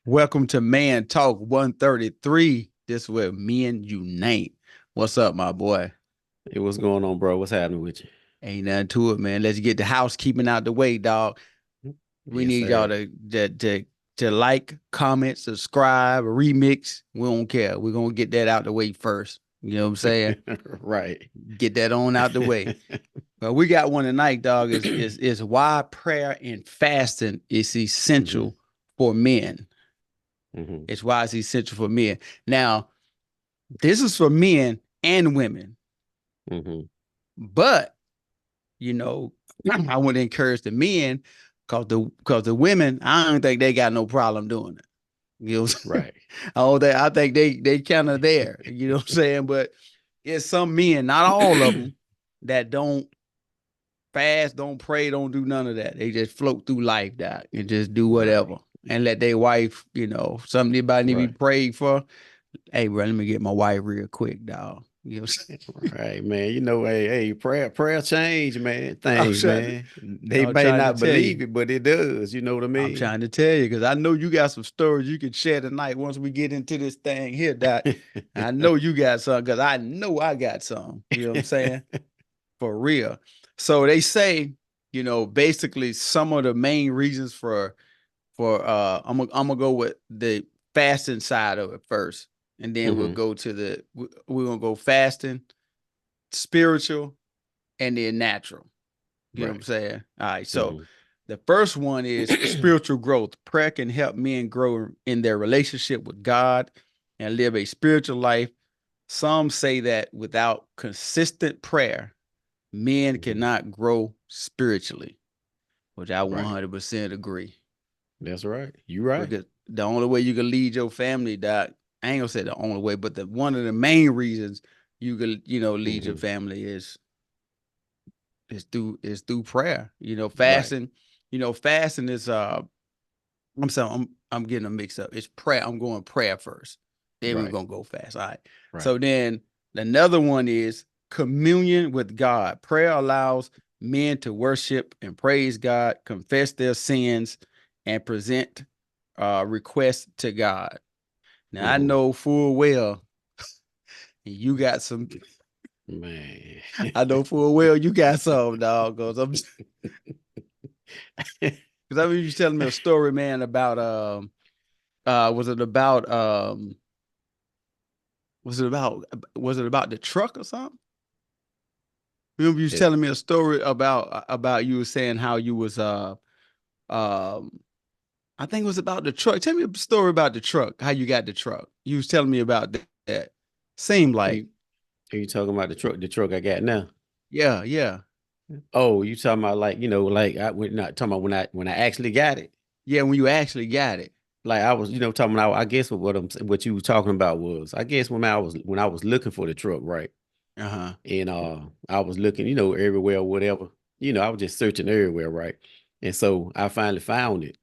Welcome to Man Talk 133. This is where men unite. What's up, my boy? Hey, what's going on, bro? What's happening with you? Ain't nothing to it, man. Let's get the housekeeping out the way, dog. We Yes, need y'all sir. to like, comment, subscribe, remix. We don't care. We're gonna get that out the way first. You know what I'm saying? Right. Get that on out the way. But we got one tonight, dog. Is why prayer and fasting is hmm essential for men. hmm It's why it's essential for men. Now, this is for men and women, hmm but you know, I would encourage the men because the women, I don't think they got no problem doing it. You know, what I'm saying? Right. I think they kind of there. You know what I'm saying? But it's some men, not all of them, that don't fast, don't pray, don't do none of that. They just float through life, doc, and just do Right. whatever and let their wife, something anybody need to be Right. prayed for. Hey, bro, let me get my wife real quick, dog. You know what I'm saying? Right, man. Hey, prayer change, man. I'm Things, trying to, man. They I'm may trying to not tell you. believe it, but it does. You know what I I'm mean? trying to tell you because I know you got some stories you can share tonight once we get into this thing here, Doc. I know you got some because I know I got some. You know what I'm saying? For real. So they say, basically some of the main reasons for I'm gonna go with the fasting side of it first, and then we'll hmm go to we're gonna go fasting, spiritual, and then natural. You know what I'm Right. saying? All right. So hmm the first one is spiritual growth. Prayer can help men grow in their relationship with God and live a spiritual life. Some say that without consistent prayer, men hmm cannot grow spiritually, which I Right. 100% agree. That's right. You right. Because the only way you can lead your family, Doc, I ain't gonna say the only way, but the one of the main reasons you can, lead your hmm family is through prayer. Right. Fasting is I'm sorry, I'm getting a mix up. It's prayer. I'm going prayer first. Then we're Right. gonna go fast. All right. Right. So then another one is communion with God. Prayer allows men to worship and praise God, confess their sins, and present requests to God. Now I hmm know full well you got some. Man. I know full well you got some, dog. Because I mean you telling me a story, man, about was it about Was it about the truck or something? Remember you was It, telling me a story about you was saying how you was um I think it was about the truck. Tell me a story about the truck, how you got the truck. You was telling me about that. Seemed are like, you are you talking about the truck I got now? yeah, yeah. Oh, you talking about like, like I we're not talking about when I actually got it. Yeah, when you actually got it. Like I was, talking about I guess what you were talking about was I guess when I was looking for the truck, right? Uh-huh. And I was looking, everywhere or whatever. I was just searching everywhere, right? And so I finally found it,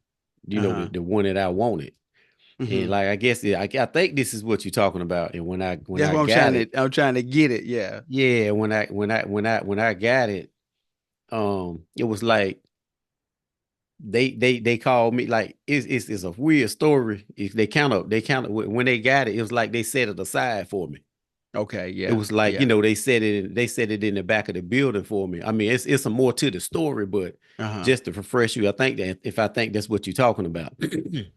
Uh-huh. the one that I wanted. And Mm-hmm. like I guess I think this is what you're talking about. And when That's I what got it, I'm trying to get it. Yeah. yeah, when I got it, it was like they called me like it's a weird story. If they kind of when they got it, it was like they set it aside for me. Okay, It yeah. was like, Yeah. they set it in the back of the building for me. I mean, it's some more to the story, but Uh-huh. just to refresh you, I think that if I think that's what you're talking about.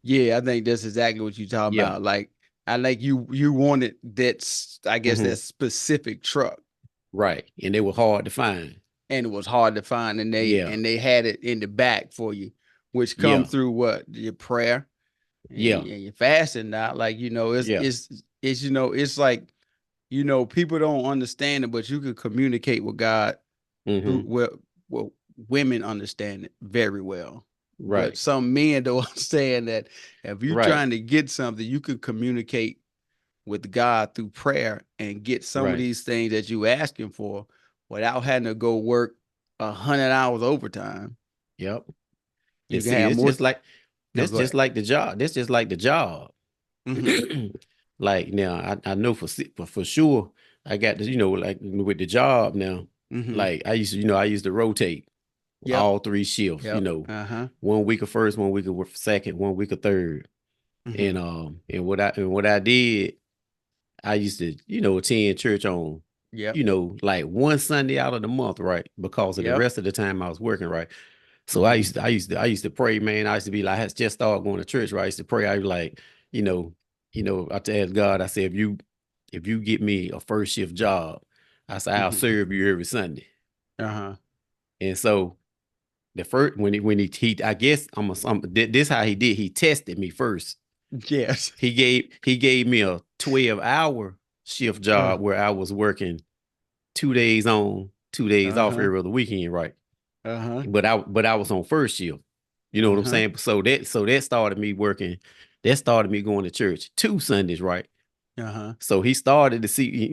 Yeah, I think that's exactly what you're talking Yeah. about. Like I like you wanted that's I guess that hmm specific truck. Right. And they were hard to find. And it was hard to find and they Yeah. and they had it in the back for you, which come Yeah. through what your prayer Yeah. and your fasting now. Like, Yeah. it's like, people don't understand it, but you can communicate with God through hmm well, women understand it very well. But Right. some men don't understand that if you're Right. trying to get something, you could communicate with God through prayer and get some of Right. these things that you asking for without having to go work 100 hours overtime. Yep. You And can see, have it's more. just like No, that's go just ahead. like the job. That's just like the job. Hmm. Like now, I know for sure I got this, like with the job now, Hmm. like I used to rotate Yep. all three shifts, Yep. Uh-huh. 1 week of first, 1 week of second, 1 week of third. And what I did, I used to, attend church on, Yep. like one Sunday out of the month, right? Because of the Yep. rest of the time I was working, right? So Mhm. I used to pray, man. I used to be like, I had just started going to church, right? I used to pray. I was like, you know, I ask God, I said, if you get me a first shift job, I said, I'll Mhm. serve you every Sunday. Uh-huh. And so the first when he I guess this how he did. He tested me first. Yes. He gave me a 12-hour shift Uh, job where I was working 2 days on, 2 days off uh-huh. every other weekend, right? Uh-huh. But I was on first shift. You know what I'm Uh-huh. saying? So that started me working. That started me going to church 2 Sundays, right? Uh-huh. So he started to see,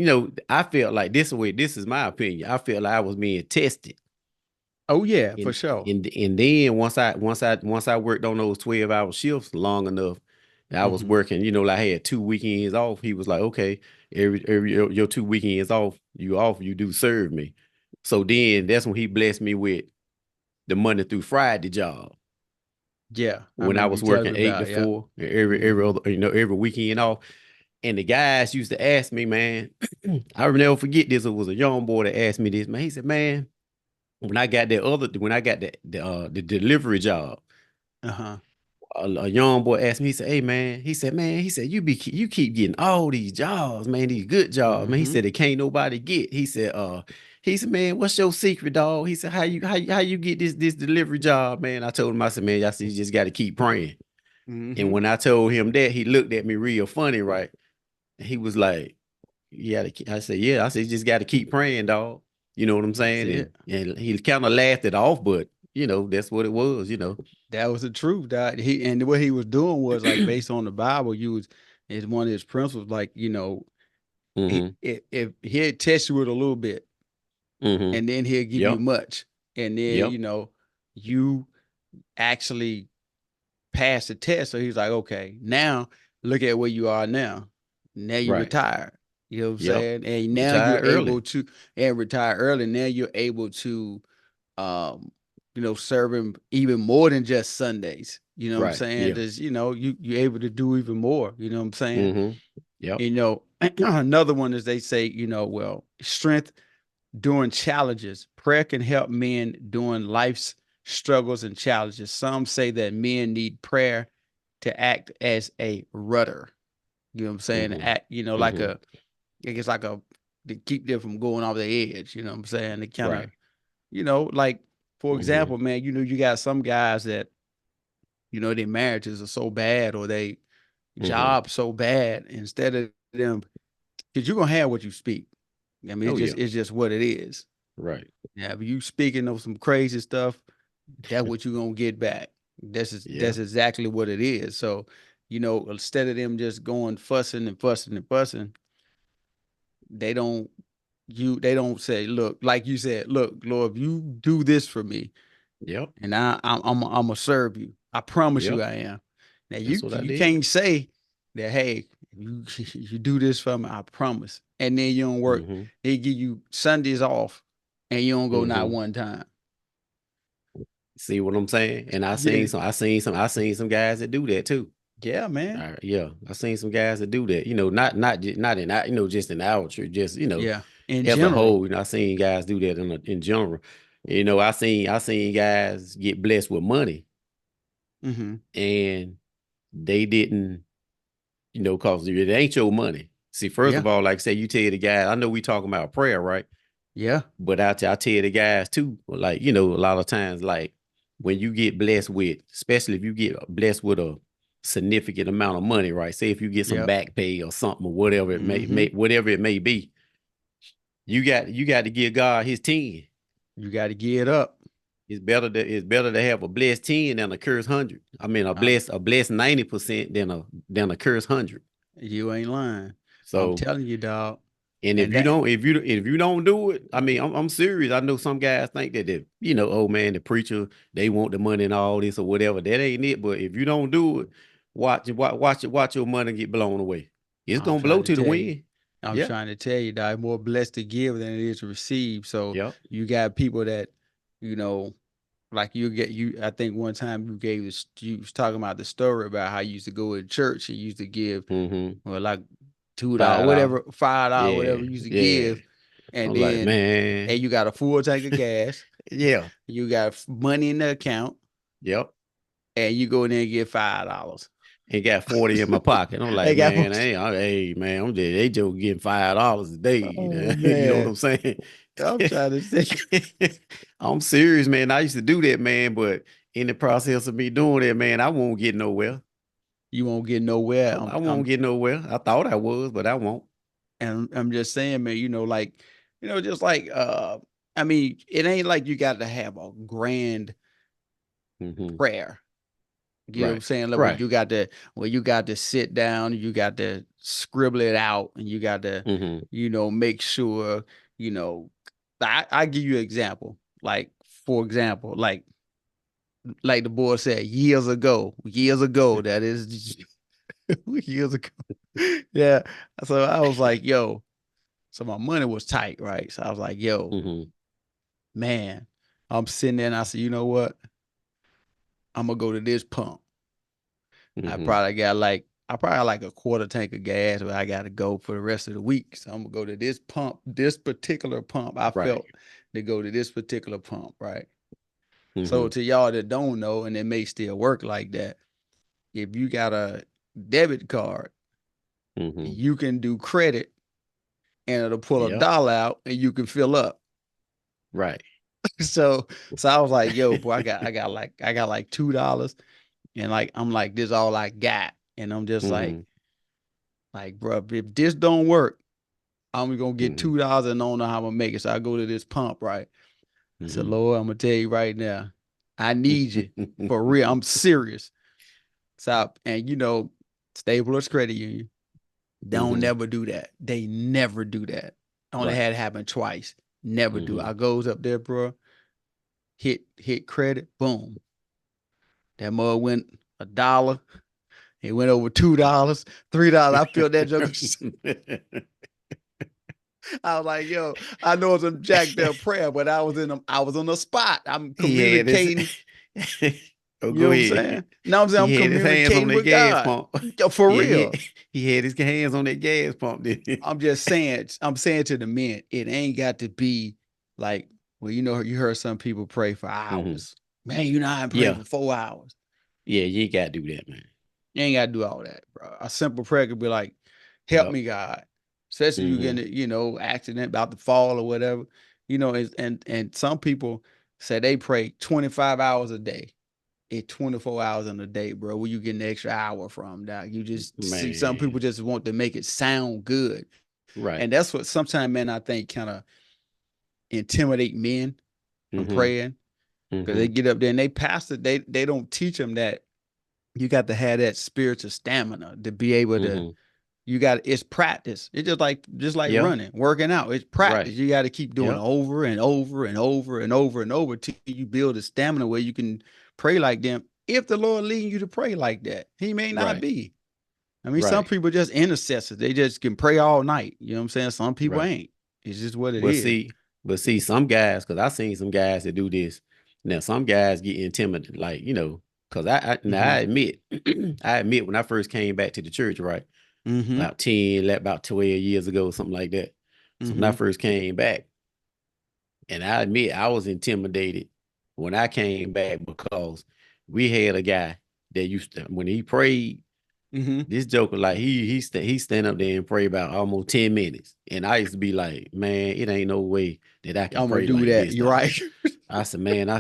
I felt like this is my opinion. I felt like I was being tested. Oh yeah, for And sure. and then once I worked on those 12-hour shifts long enough, I was Mhm. working, like I had 2 weekends off. He was like, okay, every your 2 weekends off, you do serve me. So then that's when he blessed me with the Monday through Friday job. Yeah. I When I remember you was telling working me eight to about it. Yep. four, every Mhm. other, every weekend off. And the guys used to ask me, man, I will never forget this. It was a young boy that asked me this, man. He said, man, when I got the delivery job, Uh-huh. a young boy asked me, he said, hey man, he said, you keep getting all these jobs, man, these good jobs, man. He Mhm. said, it can't nobody get. He said, man, what's your secret, dog? He said, how you get this delivery job, man? I told him, I said, man, I said, you just got to keep praying. And Mhm. when I told him that, he looked at me real funny, right? He was like, yeah, I said, yeah, I said, you just got to keep praying, dog. You know what I'm That's saying? it. And he kind of laughed it off, but that's what it was. That was the truth. That he and what he was doing was like based on the Bible. Is one of his principles. Like Mm-hmm. if he'll test you with a little bit, Mm-hmm. and then he'll give you Yep. much, and then Yep. you actually pass the test. So he's like, okay, now look at where you are now. Now you Right. retired. You know what I'm Yep. saying? And now you're Retire able early. to and retire early. Now you're able to serve him even more than just Sundays. You know what I'm Right. saying? Yeah. There's, you're able to do even more. You know what I'm saying? Mm-hmm. Yep. Another one is they say, well, strength during challenges. Prayer can help men during life's struggles and challenges. Some say that men need prayer to act as a rudder. You know what I'm saying? Mm-hmm. Act, like Mm-hmm. I guess like to keep them from going off the edge. You know what I'm saying? They kind of, Right. like for Mm-hmm. example, man, you got some guys that, their marriages are so bad or they Mm-hmm. job so bad. Instead of them, because you're gonna have what you speak. I mean, Oh yeah. it's just what it is. Right. Yeah, if you speaking of some crazy stuff, that's what you're gonna get back. Yeah. That's exactly what it is. So, instead of them just going fussing and fussing and fussing, they don't they don't say, look, like you said, look, Lord, if you do this for me, Yep. and I'm gonna serve you. I promise you Yep. I am. Now That's what I you did. can't say that, hey, you you do this for me, I promise. And then you don't work. Mm-hmm. They give you Sundays off and you don't go not Mm-hmm. one time. See what I'm saying? And Yeah. I seen some guys that do that too. Yeah, man. Yeah, I seen some guys that do that. Not in our, just in our church, just Yeah. In as a general. whole. I seen guys do that in general. I seen guys get blessed with money, Hmm. and they didn't, cause it ain't your money. See, first Yeah. of all, like say you tell the guy, I know we talking about prayer, right? Yeah. But I tell the guys too, like, a lot of times, like when you get blessed with, especially if you get blessed with a significant amount of money, right? Say if you get some Yep. back pay or something or whatever it Hmm. whatever it may be, you got to give God his 10. You got to get it up. It's better to have a blessed 10 than a cursed 100. I mean Um, a blessed 90% than a cursed 100. you ain't lying. I'm So telling you, dog. and And that, if you don't do it, I mean, I'm serious. I know some guys think that oh man, the preacher, they want the money and all this or whatever. That ain't it. But if you don't do it, watch your money get blown away. It's I'm gonna trying blow to to the tell you. wind. I'm Yeah. trying to tell you that more blessed to give than it is to receive. So Yep. you got people that, you know, like I think one time you gave this, you was talking about the story about how you used to go to church and you used to give, Mm-hmm. well, like $2, $5. whatever, $5, Yeah. whatever you used to Yeah. give, and I'm like, then and man. you got a full tank of gas, Yeah. you got money in the account, Yep. and you go in there and get $5. And got 40 in my pocket. I'm They like, got man, hey, man, they just getting $5 a day. oh You know what man, I'm saying? I'm trying to think. I'm serious, man. I used to do that, man, but in the process of me doing that, man, I won't get nowhere. You won't get nowhere. I won't get nowhere. I thought I was, but I won't. And I'm just saying, man, like, just like I mean, it ain't like you got to have a grand Mm-hmm. prayer. You know what I'm Right. saying? Like Right. when you got to sit down, you got to scribble it out, and you got to, Mm-hmm. make sure, you know, I give you an example. Like, for example, like the boy said years ago, that is years ago. Yeah. So I was like, yo, so my money was tight, right? So I was like, yo, Mm-hmm. man, I'm sitting there and I said, you know what? I'm gonna go to this pump. Mm-hmm. I probably got like a quarter tank of gas where I gotta go for the rest of the week. So I'm gonna go to this pump, this particular pump. I Right. felt to go to this particular pump, right? So Mm-hmm. to y'all that don't know, and it may still work like that, if you got a debit card, Mm-hmm. you can do credit and it'll pull a Yep. dollar out and you can fill up. Right. So I was like, yo, boy, I got like $2, and like I'm like, this is all I got. And I'm just Mm-hmm. like, bro, if this don't work, I'm gonna get Mm-hmm. $2 and I don't know how I'm gonna make it. So I go to this pump, right? I said, Lord, I'm gonna tell you right now, I need you for Mm-hmm. real. I'm serious. So and Staples Credit Union, don't Mm-hmm. never do that. They never do that. I only Right. had it happen twice. Never do. Mm-hmm. I goes up there, bro, hit credit, boom. That mug went $1. It went over $2, $3. I feel that joke. I was like, yo, I know it's a jacked up prayer, but I was on the spot. I'm He had his communicating. oh, You know go what I'm ahead. saying? Now I'm saying I'm He had his hands on communicating that with gas God. pump. Yo, for Yeah, real. he had his hands on that gas pump. I'm saying to the men, it ain't got to be like, well, you heard some people pray for Mm-hmm. hours. Man, I ain't prayed Yeah, for 4 hours. yeah, you ain't got to do that, man. You ain't got to do all that, bro. A simple prayer could be like, help Yep. me, God. Especially you Mm-hmm. getting, accident about to fall or whatever. And some people say they pray 25 hours a day. It's 24 hours in a day, bro. Where you get an extra hour from, doc? You just see some people Man, just want to make it sound good. And right. that's what sometimes, man, I think kind of intimidate men from Mm-hmm. praying. Because Mm-hmm. they get up there and they don't teach them that you got to have that spiritual stamina to be able to. Mm-hmm. It's practice. It's just like Yeah, running, working out. It's practice. right. You got to keep doing Yep. over and over and over and over and over till you build a stamina where you can pray like them. If the Lord leading you to pray like that, He may not Right. be. I mean, some Right. people just intercessors. They just can pray all night. You know what I'm saying? Some people Right. ain't. It's just what it But is. see, some guys, because I seen some guys that do this. Now, some guys get intimidated, like, because now Mm-hmm. I admit, I admit when I first came back to the church, right? Mm-hmm. About 12 years ago, something like that. So when I Mm-hmm. first came back, and I admit I was intimidated when I came back because we had a guy that used to, when he prayed, Mm-hmm. this joker, like he stand up there and pray about almost 10 minutes. And I used to be like, man, it ain't no way that I can I'm gonna pray do like that. this, You're dog. right. I said, man, I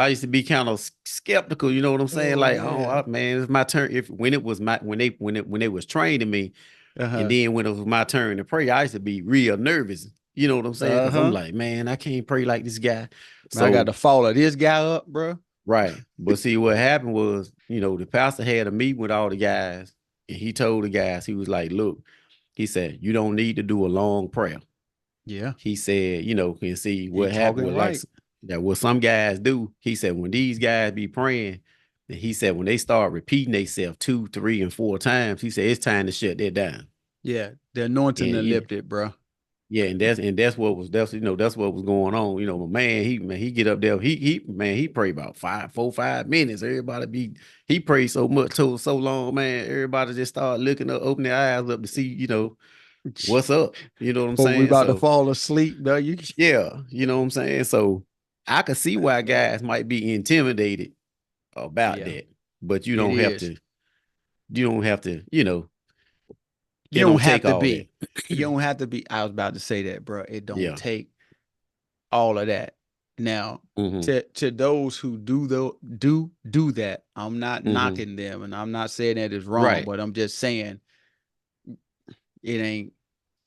used to be kind of skeptical, you know what I'm saying? Oh Like, oh man. man, it's my turn. If when it was my when they was training me, and Uh-huh. then when it was my turn to pray, I used to be real nervous. You know what I'm saying? Because I'm Uh-huh. like, man, I can't pray like this guy. Man, I got to So follow this guy up, bro. right. But see, what happened was, the pastor had a meeting with all the guys, and he told the guys, he was like, look, he said, you don't need to do a long prayer. Yeah. He said, and see He what happened talking with like right. that what some guys do. He said, when these guys be praying, and he said, when they start repeating themselves 2, 3, and 4 times, he said, it's time to shut that down. Yeah. The anointing And that lifted, bro. Yeah, and that's what was that's what was going on. My man, he get up there, he pray about 5 minutes. Everybody he prayed so much, so long, man. Everybody just start looking up, open their eyes up to see, what's up. You know what I'm Before we saying? about to So fall asleep, though, you yeah, you know what I'm saying? So I could see why guys might be intimidated about yeah, that, but it is. you don't have to, You it don't don't have take to all that. be. You don't have to be. I was about to say that, bro. It don't Yeah. take all of that. Now, Mm-hmm. to those who do that, I'm not Mm-hmm. knocking them, and I'm not saying that is wrong, Right. but I'm just saying it ain't.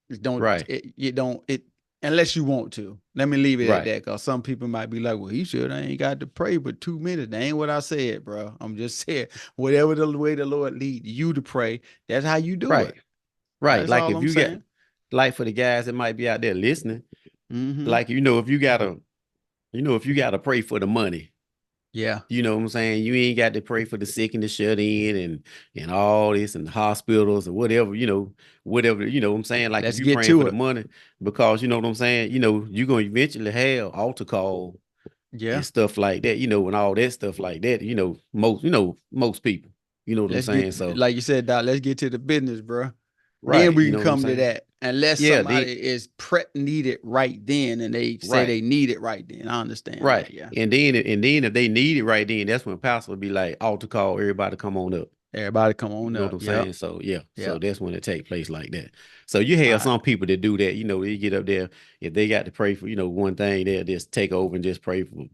It don't. Right. You don't. It unless you want to. Let me leave it at Right. that, because some people might be like, "Well, he should. I ain't got to pray but 2 minutes." That ain't what I said, bro. I'm just saying whatever the way the Lord lead you to pray, that's how you do Right. it. Right. That's Like all if I'm you get saying. like for the guys that might be out there listening, Mm-hmm. like if you gotta pray for the money, Yeah. you know what I'm saying? You ain't got to pray for the sick and the shut in and all this and the hospitals or whatever, whatever, you know what I'm saying? Like if Let's you get praying for to the it. money, because you know what I'm saying, you're gonna eventually have altar call Yeah. and stuff like that, and all that stuff like that, most people, you know what I'm Let's get, saying? So like you said, Doc, let's get to the business, bro. Then right, we you can know what I'm come to saying? that. Unless Yeah, they somebody is prep needed right then and they say right. they need it right then. I understand Right. that. Yeah. And then if they need it right then, that's when pastor will be like, altar call, everybody come on up. Everybody come You on know what up. I'm Yep. saying? So yeah, so Yep. that's when it take place like that. So you All have right. some people that do that, they get up there, if they got to pray for, one thing, they'll just take over and just pray for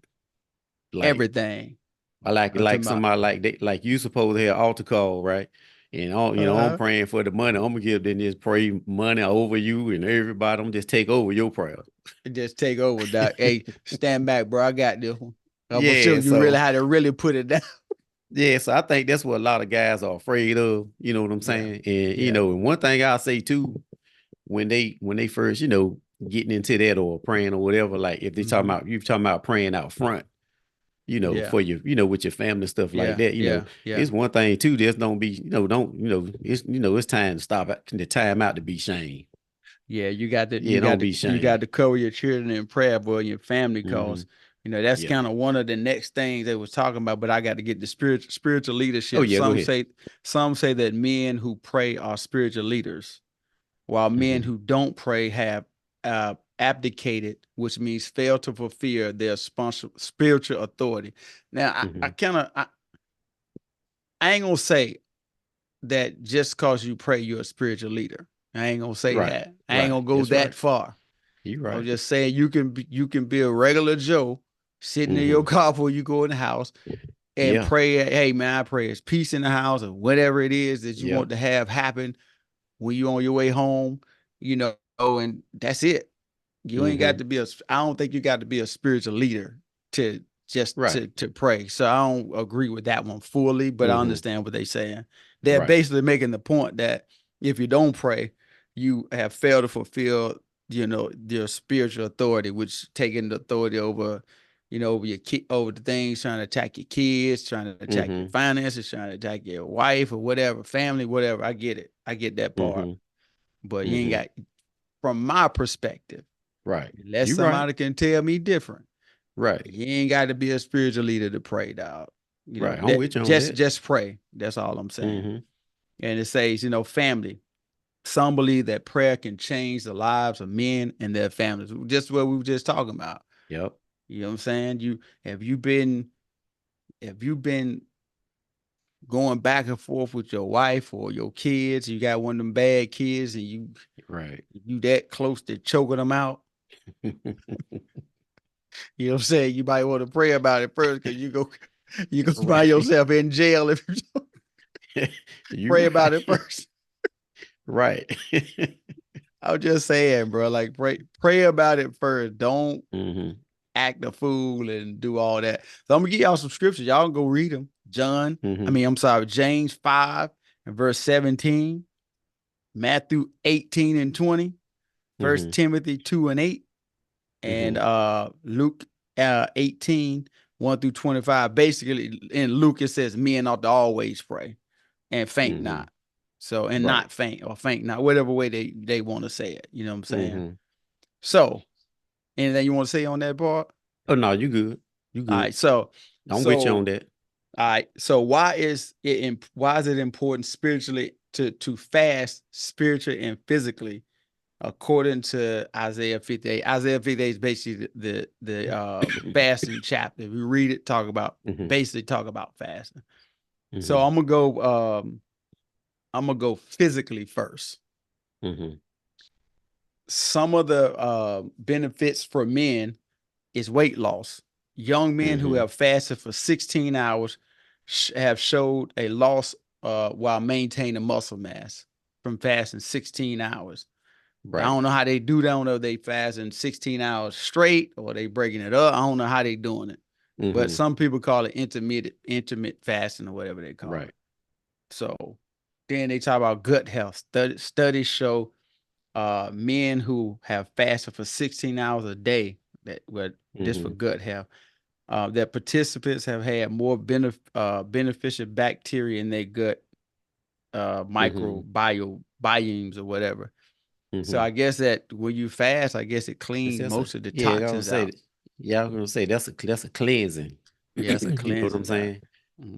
like Everything. I like I'm like talking about. somebody like you supposed to have altar call, right? And all I'm Uh-huh. praying for the money. I'm gonna give them just pray money over you and everybody. I'm just take over your prayers. Just take over, Doc. Hey, stand back, bro. I got this one. I'm gonna show Yeah, you really so how to really put it down. yeah, so I think that's what a lot of guys are afraid of. You know what I'm Yeah. saying? And Yeah. and one thing I'll say too, when they first, getting into that or praying or whatever, like if they talking Hmm. about you talking about praying out front, Yeah. for your, with your family stuff like Yeah. that, Yeah. Yeah. it's one thing too. Just don't be, don't, it's time to stop the time out to be shame. Yeah, you got to Yeah, don't be you got shame. to cover your children in prayer, boy, your family Hmm. cause that's Yeah. kind of one of the next things they was talking about. But I got to get the spiritual Oh leadership. yeah, go ahead. Some say that men who pray are spiritual leaders, while men Hmm. who don't pray have abdicated, which means fail to fulfill their spiritual authority. Now, I Hmm. kind of I ain't gonna say that just cause you pray you're a spiritual leader. I ain't gonna say Right. that. I ain't Right. gonna go That's that right. far. You I'm right. just saying you can be a regular Joe sitting in your Hmm. car before you go in the house and Yeah. pray. Hey man, I pray it's peace in the house or whatever it is that you Yeah. want to have happen when you're on your way home. And that's it. You ain't got Hmm. to be a. I don't think you got to be a spiritual leader to just Right. to pray. So I don't agree with that one fully, but I Hmm. understand what they're saying. They're Right. basically making the point that if you don't pray, you have failed to fulfill, your spiritual authority, which taking the authority over, over your kid, over the things trying to attack your kids, trying to attack your Hmm. finances, trying to attack your wife or whatever, family, whatever. I get it. I get that part, Hmm. but you ain't Hmm. got, from my perspective. Right. Unless You right. somebody can tell me different, Right. you ain't got to be a spiritual leader to pray, dog. Right. I'm That with you on just that. just pray. That's all I'm saying. Hmm. And it says, family. Some believe that prayer can change the lives of men and their families. Just what we were just talking about. Yep. You know what I'm saying? Have you been going back and forth with your wife or your kids? You got one of them bad kids, and Right. you that close to choking them out. You know what I'm saying? You might want to pray about it first, because you go find Right. yourself in jail if you don't pray You about it right. first. Right. I'm just saying, bro. Like pray about it first. Don't Hmm. act a fool and do all that. So I'm gonna give y'all some scriptures. Y'all can go read them. Hmm. I'm sorry, James 5 and verse 17, Matthew 18 and 20, First Hmm. Timothy 2 and 8, and Hmm. Luke 18, 1 through 25. Basically, in Luke, it says men ought to always pray and faint Hmm. not. So, and Right. not faint or faint not, whatever way they want to say it. You know what I'm saying? Hmm. So, anything you want to say on that part? Oh no, you good. You All good. right. So, I'm with you on so that. all right. So why is it important spiritually to fast spiritually and physically according to Isaiah 58? Isaiah 58 is basically the fasting chapter. If you read it, Mm-hmm. basically talk about fasting. So Mm-hmm. I'm gonna go physically first. Mm-hmm. Some of the benefits for men is weight loss. Young men who Mm-hmm. have fasted for 16 hours have showed a loss while maintaining muscle mass from fasting 16 hours. I Right. don't know how they do that. I don't know if they fasting 16 hours straight or they breaking it up. I don't know how they doing it. But Mm-hmm. some people call it intermittent fasting or whatever they call Right. it. So then they talk about gut health. Studies show men who have fasted for 16 hours a day that were just for Mm-hmm. gut health, that participants have had more beneficial bacteria in their gut, Mm-hmm. microbiomes or whatever. So Mm-hmm. I guess that when you fast, I guess it cleans That's a most of the yeah, I was gonna toxins say out. that. Yeah, I was gonna say that's a cleansing. Yeah, it's a You know what I'm cleansing diet. saying?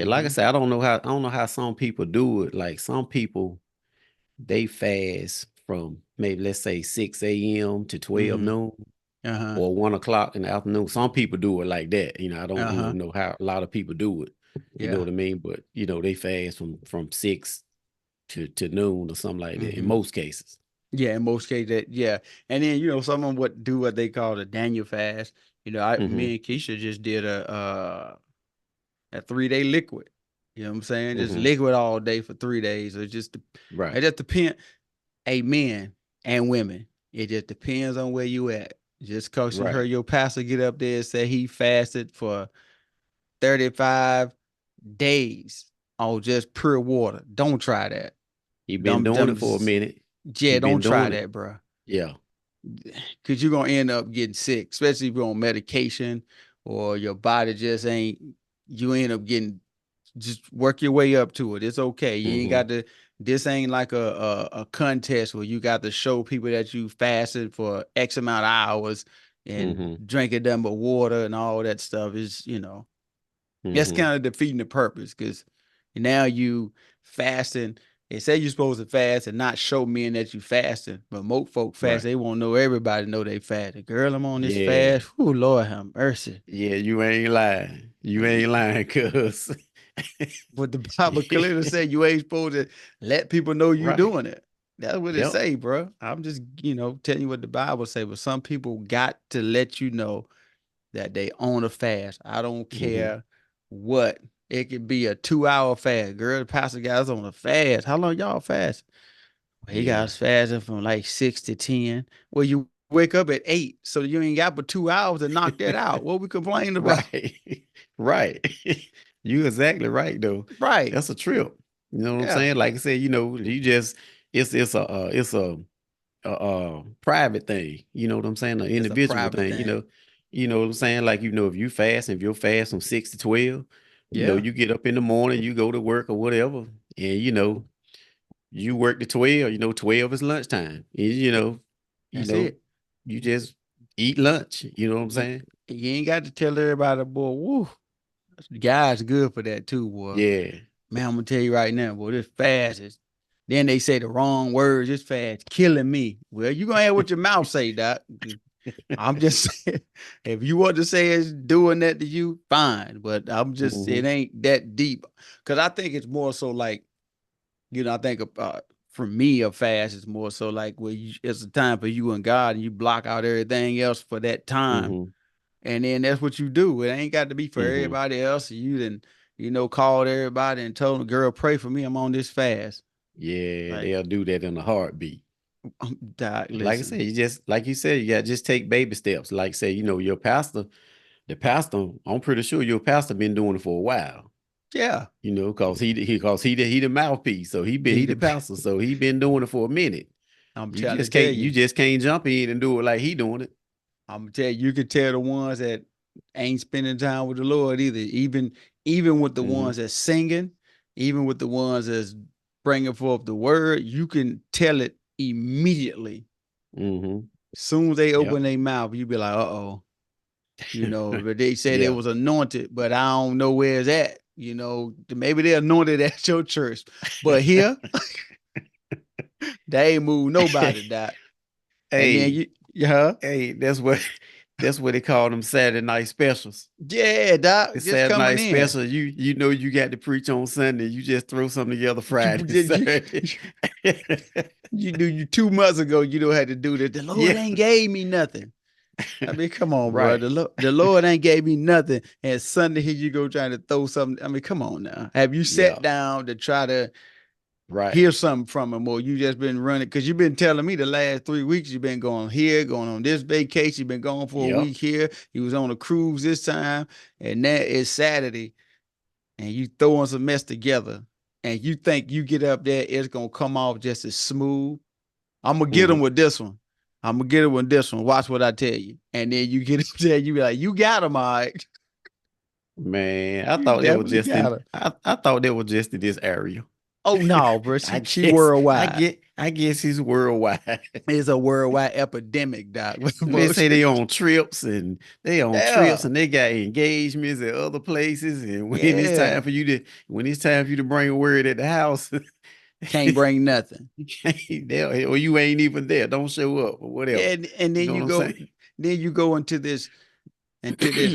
And like I Mm-hmm. said, I don't know how some people do it. Like some people they fast from maybe let's say 6 a.m. to 12 Mm-hmm. noon Uh-huh. or 1 o'clock in the afternoon. Some people do it like that. I don't Uh-huh. know how a lot of people do it. You know Yeah. what I mean? But they fast from 6 to noon or something like that in Mm-hmm. most cases. Yeah, in most cases, yeah. And then someone would do what they call the Daniel fast. Mm-hmm. Me and Keisha just did a 3-day liquid. You know what I'm saying? Just Mm-hmm. liquid all day for 3 days. It Right. just depends. Hey, men and women, it just depends on where you at. Just cause you heard Right. your pastor get up there and say he fasted for 35 days on just pure water. Don't try that. He been Dumb, doing it dumb. for a minute. Yeah, He don't been try doing it. that, bro. Yeah. Because you're gonna end up getting sick, especially if you're on medication or your body just ain't. You end up getting, just work your way up to it. It's okay. You ain't Mm-hmm. got to. This ain't like a contest where you got to show people that you fasted for X amount of hours and Mm-hmm. drinking nothing but water and all that stuff. Is that's Mm-hmm. kind of defeating the purpose, because now you fasting. They say you're supposed to fast and not show men that you fasting, but most folk fast. Right. They won't know everybody know they fasted. Girl, I'm on this Yeah. fast. Oh Lord have mercy. Yeah, you ain't lying. You And ain't lying, cuz. but the Bible clearly say you ain't supposed to let people know you Right. doing it. That's what it Yep. say, bro. I'm just telling you what the Bible say. But some people got to let you know that they on a fast. I don't Mm-hmm. care what. It could be a 2-hour fast. Girl, the pastor got us on a fast. How long y'all fast? Well, he got Yeah. us fasting from like 6 to 10. Well, you wake up at 8, so you ain't got but 2 hours to knock that out. What we complaining about? Right. Right. You exactly right though. Right. That's a trip. You know what I'm Yeah. saying? Like I said, you just it's a private thing. You know what I'm saying? An It's a individual private thing. thing. You know what I'm saying? Like if you fast, if you're fast from 6 to 12, Yeah. you get up in the morning, you go to work or whatever, and you work to 12. 12 is lunchtime. You That's know, it. you just eat lunch. You know what I'm You, saying? you ain't got to tell everybody, boy. Woo. Guys good for that too, boy. Yeah. Man, I'm gonna tell you right now, boy, this fast is. Then they say the wrong words. This fast killing me. Well, you gonna have what your mouth say, doc. I'm just saying, if you want to say it's doing that to you, fine. But it Hmm. ain't that deep. Cause I think it's more so like, I think for me, a fast is more so like where it's a time for you and God, and you block out everything else for that time. Hmm. And then that's what you do. It ain't got to be for Hmm. everybody else. You didn't, called everybody and told them, girl, pray for me. I'm on this fast. Yeah, Like, they'll do that in a heartbeat. doc, Like I said, listen. you just like you said, you got to just take baby steps. Like say, your pastor, the pastor, I'm pretty sure your pastor been doing it for a while. Yeah. Cause he the mouthpiece. So he the He pastor. So he been doing it for a minute. I'm You trying to just tell can't you you. just can't jump in and do it like he doing it. I'm gonna tell you, you can tell the ones that ain't spending time with the Lord either. Even with the Hmm. ones that's singing, even with the ones that's bringing forth the word, you can tell it immediately. Hmm. Soon as they Yep. open their mouth, you be like, uh-oh. But they said it Yeah. was anointed, but I don't know where it's at. Maybe they anointed at your church, but here they ain't move nobody that. And then Hey, yeah, hey, that's what they call them Saturday night specials. yeah, doc, The just Saturday coming night in. special, you know you got to preach on Sunday. You just throw something together You, Friday and you, Saturday. you 2 months ago, you don't have to do that. The Lord Yeah. ain't gave me nothing. I mean, come on, bro. Right. The Lord ain't gave me nothing. And Sunday, here you go trying to throw something. I mean, come on now. Have you Yeah. sat down to try to Right. hear something from him, or you just been running? Because you've been telling me the last 3 weeks you've been going here, going on this vacation. You've been going for a Yep. week here. You was on a cruise this time, and now it's Saturday, and you throwing some mess together, and you think you get up there, it's gonna come off just as smooth. I'm gonna get him Hmm. with this one. I'm gonna get him with this one. Watch what I tell you. And then you get up there, you be like, you got him, all right. Man, I You thought they were definitely just got in him. I thought they were just in this area. Oh no, bro. I She guess I worldwide. get I guess he's worldwide. It's a worldwide epidemic, doc. They say they on trips and Yeah. they got engagements at other places. And Yeah. when it's time for you to bring a word at the house, Can't bring nothing. you can't there or you ain't even there. Don't show up or whatever. Yeah, and You then know what you I'm go, saying? then you go into this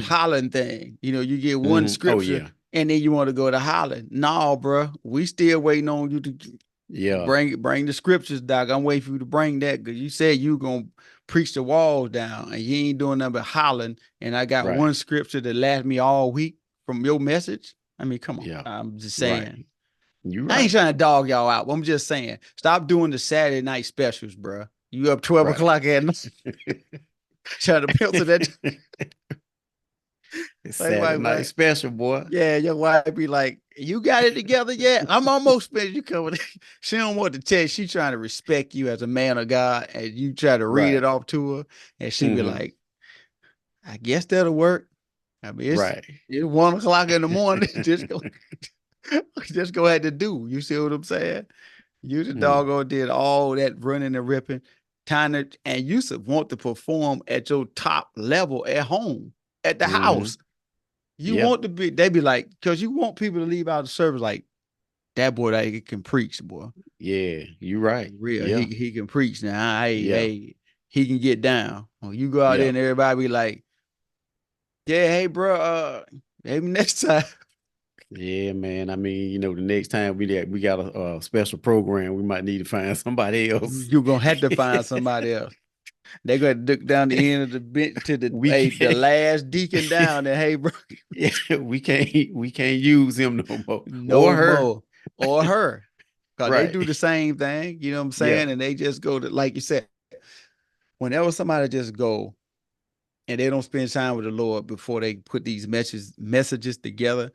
Holland thing. You get one Oh scripture yeah. and then you want to go to Holland. No, bro. We still waiting on you to Yeah. bring the scriptures, doc. I'm waiting for you to bring that because you said you gonna preach the walls down and you ain't doing nothing but hollering. And I got Right. one scripture that lasts me all week from your message. I mean, come on. Yeah. I'm just Right. saying. You I ain't right. trying to dog y'all out. But I'm just saying, stop doing the Saturday night specials, bro. You up 12 Right. o'clock at night trying to pencil that. It's Like, Saturday wife, night like, special, boy. yeah, your wife be like, you got it together yet? I'm almost finished. You coming? She don't want to tell you. She trying to respect you as a man of God, and you try to read Right. it off to her, and she be Hmm. like, I guess that'll work. I mean, Right. it's 1 o'clock in the morning. Just go ahead to do. You see what I'm saying? You the Mm. doggone did all that running and ripping, and you should want to perform at your top level at home, at the Hmm. house. You Yeah. want to be, they be like, because you want people to leave out the service like, that boy that he can preach, boy. Yeah. You right. Real. Yeah. He can preach now. Yeah. He can get down. When you go out there Yeah. and everybody be like, yeah, hey, bro, maybe next time. Yeah, man. I mean, the next time we got a special program, we might need to find somebody else. You're gonna have to find somebody else. They're gonna look down the end of the bench to we the can't. last deacon down and hey, bro, Yeah, we can't use him no more or no her. more. Or her. Cause they do Right. the same thing, you know what I'm Yeah. saying? And they just go to, like you said, whenever somebody just go and they don't spend time with the Lord before they put these messages together,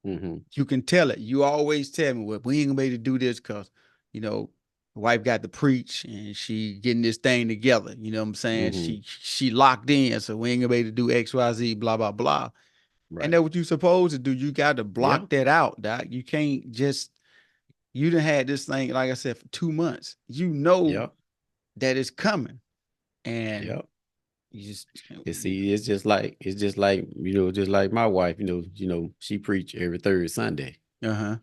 Hmm. you can tell it. You always tell me, well, we ain't gonna be able to do this because, the wife got to preach and she getting this thing together. You know what I'm saying? Hmm. She locked in, so we ain't gonna be able to do XYZ, blah, blah, blah. And Right. that's what you supposed to do. You got to Yeah. block that out, doc. You can't just, you done had this thing, like I said, for 2 months. You know Yep. that it's coming. And Yep. you just, You see, it's just like just like my wife. She preach every third Sunday. uh-huh.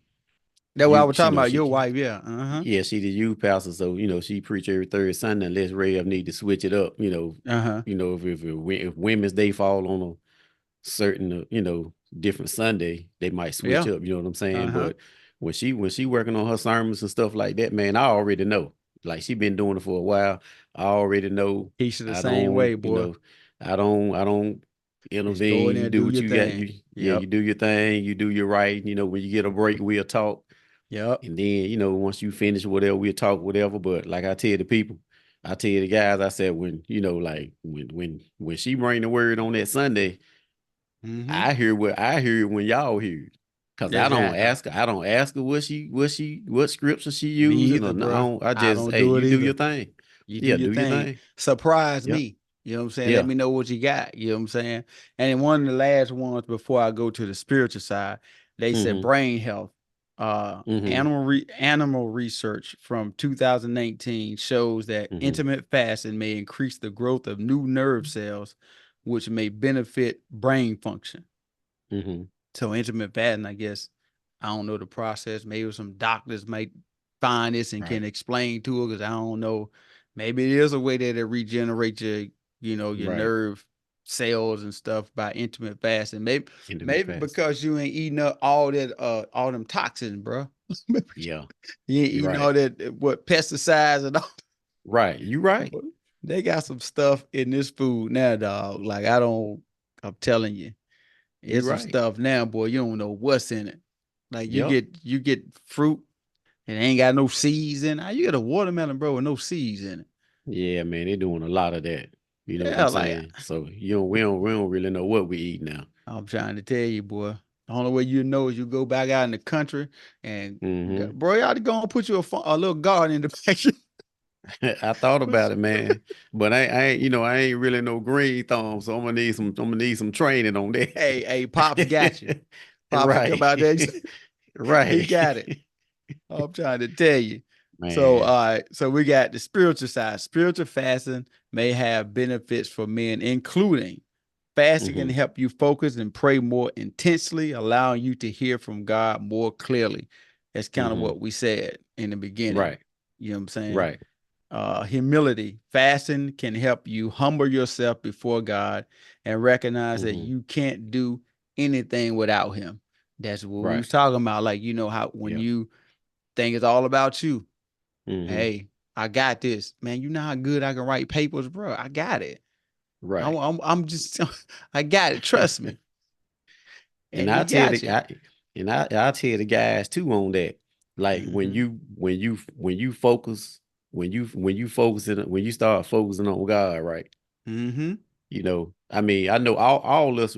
That's what I You, was she talking know about. she Your wife, yeah. Uh-huh. Yeah, she the youth pastor, so she preach every third Sunday unless Rev need to switch it up. Uh-huh. If Women's Day fall on a certain different Sunday, they might switch Yeah. up. You know what I'm saying? Uh-huh. But when she working on her sermons and stuff like that, man, I already know. Like she been doing it for a while. I already know. Keisha the I same don't, way, boy. I don't Just go in intervene. there You and do do what your you got. thing. You Yep. do your thing. You do your right. When you get a break, we'll talk. Yep. And then, once you finish whatever, we'll talk whatever. But like I tell the people, I tell the guys, I said like when she bring the word on that Sunday, Mm-hmm. I hear when y'all hear it. Cause Exactly. I don't ask her what scripture she Me using either, or no, bro. I I just, don't hey, do it you do your either. thing. You do Yeah, your do your thing. thing. Surprise Yep. me. You know what I'm saying? Let Yeah. me know what you got. You know what I'm saying? And then one of the last ones before I go to the spiritual side, they said Hmm. brain health. Mm-hmm. Animal research from 2019 shows that Mm-hmm. intermittent fasting may increase the growth of new nerve cells, which may benefit brain function. Mm-hmm. So intermittent fasting, I guess, I don't know the process. Maybe some doctors might find this and can Right. explain to it because I don't know. Maybe it is a way that it regenerates your Right. nerve cells and stuff by intermittent fasting. Intermittent Maybe fast. because you ain't eating up all them toxins, bro. Yeah. You ain't You're eating right. all that what pesticides and all. Right. You're right. They got some stuff in this food now, dog. Like I'm telling you. You're It's some right. stuff now, boy. You don't know what's in it. Like Yep. you get fruit and it ain't got no seeds in it. How you get a watermelon, bro, with no seeds in it? Yeah, man, they're doing a lot of that. You know what Yeah, I'm like saying? So we don't really know what we eat now. I'm trying to tell you, boy. The only way you know is you go back out in the country and Mm-hmm. bro, you ought to go and put you a little garden in the backyard. I thought about it, man, but I ain't really no green thumb, so I'm gonna need some training on Hey, Pops got you. that. Pops will come Right. out there. He Right. got it. I'm trying to tell you. So, Man. all right. So we got the spiritual side. Spiritual fasting may have benefits for men, including fasting can Mm-hmm. help you focus and pray more intensely, allowing you to hear from God more clearly. That's kind of Mm-hmm. what we said in the beginning. Right. You know what I'm saying? Right. Humility. Fasting can help you humble yourself before God and recognize that Mm-hmm. you can't do anything without Him. That's what we Right. was talking about. Like, how when Yep. you think it's all about you, Mm-hmm. hey, I got this, man. You know how good I can write papers, bro. I got it. Right. I'm just, I got it. Trust me, And and He I tell got the you. I tell the guys too on that. Like Hmm. when you focus when you start focusing on God, right? Hmm. I mean, I know all us,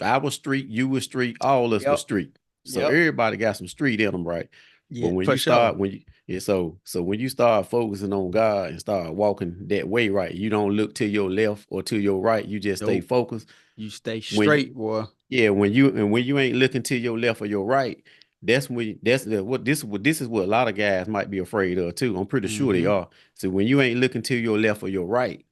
I was street, you was street, all us was Yep. street. So Yep. everybody got some street in them, right? But Yeah, when for you sure. start when you yeah, so when you start focusing on God and start walking that way, right? You don't look to your left or to your right. You just stay Nope. focused. You stay When you straight, boy. Yeah, when you ain't looking to your left or your right, that's when what this is what a lot of guys might be afraid of too. I'm pretty sure they Hmm. are. So when you ain't looking to your left or your right,